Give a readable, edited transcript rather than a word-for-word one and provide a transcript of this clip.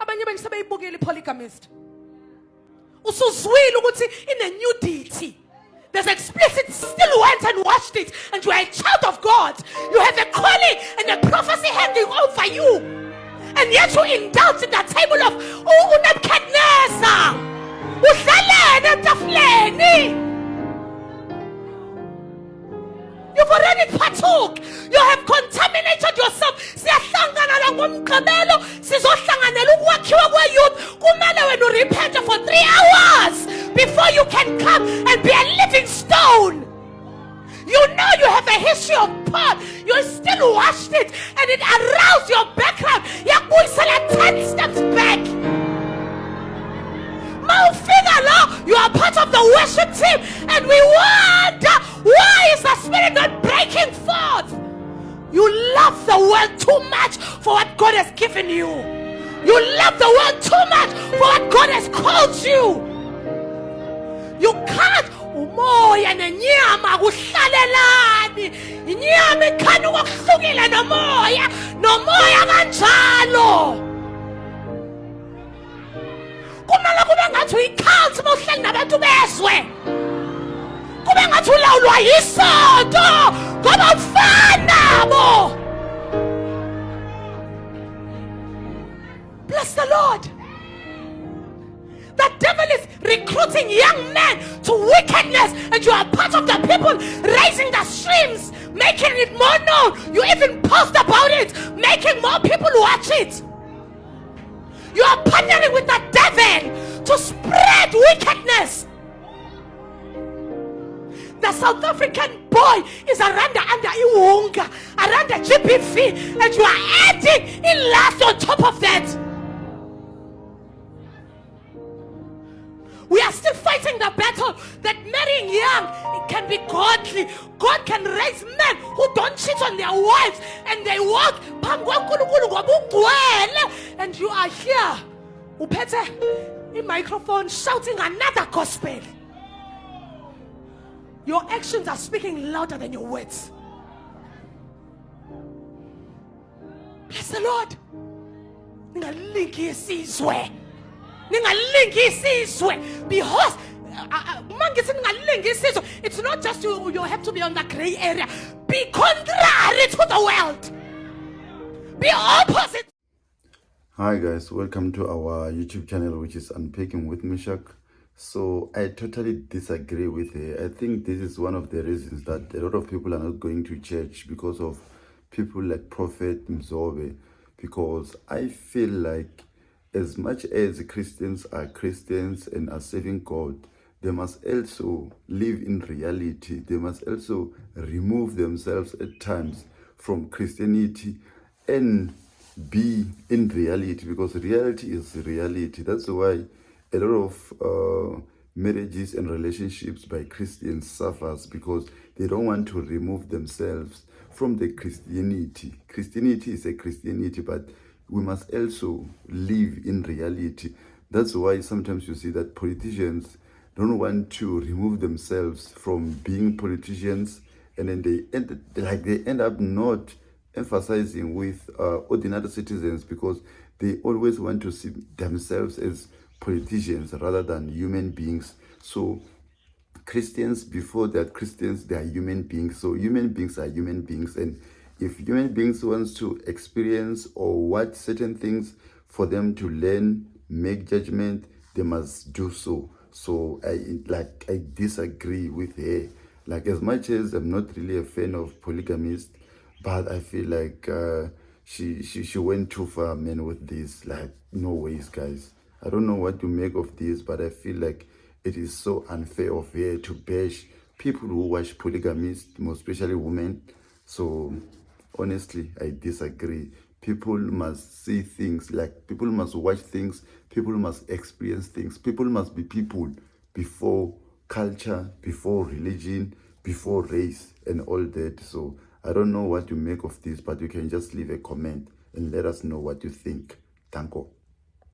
Abanye benu sebeyibukile ipolygamist. Usuzwile ukuthi ine nudity. There's explicit, still went and watched it, and you are a child of God. You have a calling and a prophecy hanging over you. And yet you indulge in the table of Nebuchadnezzar. Udlalene etafuleni. You've already partook. You have contaminated yourself. Siyahlangana la ngomgqibelo sizohlanganela ukwakhiwa kweyouth. Kumele wena urepent for 3 hours before you can come and be a living stone. You know you have a history of porn. You still watched it and it aroused your background. Yakubuyisela 10 steps back. You are part of the worship team, and we wonder, why is the Spirit not breaking forth? You love the world too much for what God has given you. You love the world too much for what God has called you. You can't umoya nenyama kuhlalelani. Inyama ikhana ukuhlukile nomoya kanjalo. Kumele kube ngathi uyicult mawuhleli nabantu bezwe. Kube ngathi ulawulwa yisonto ngoba ufana nabo. Bless the Lord. The devil is recruiting young men to wickedness, and you are part of the people raising the streams, making it more known. You even post about it, making more people watch it. You are partnering with the devil to spread wickedness. The South African boy is under Iwunga, around the GBV, and you are adding in last on top of that. We are still fighting the battle that marrying young, it can be godly. God can raise men who don't cheat on their wives and they walk. And you are here, uphethe a microphone shouting another gospel. Your actions are speaking louder than your words. Bless the Lord. Because it's not just you have to be on the gray area. Be contrary to the world. Be opposite. Hi guys, welcome to our YouTube channel, which is Unpacking with Meshach. So I totally disagree with her. I think this is one of the reasons that a lot of people are not going to church, because of people like Prophet Mzobe. Because I feel like as much as Christians are Christians and are serving God, they must also live in reality. They must also remove themselves at times from Christianity and be in reality, because reality is reality. That's why a lot of marriages and relationships by Christians suffers, because they don't want to remove themselves from the Christianity. Christianity is a Christianity, but we must also live in reality. That's why sometimes you see that politicians don't want to remove themselves from being politicians, and then they end up not emphasizing with ordinary citizens, because they always want to see themselves as politicians rather than human beings. So Christians, before that Christians, they are human beings. So human beings are human beings, and if human beings wants to experience or watch certain things for them to learn, make judgment, they must do so. So I disagree with her. Like, as much as I'm not really a fan of polygamists, but I feel like she went too far, man, with this. Like, no ways, guys. I don't know what to make of this, but I feel like it is so unfair of her to bash people who watch polygamists, most especially women. So honestly, I disagree. People must see things, like people must watch things, people must experience things, people must be people before culture, before religion, before race and all that. So I don't know what to make of this, but you can just leave a comment and let us know what you think. Thank you.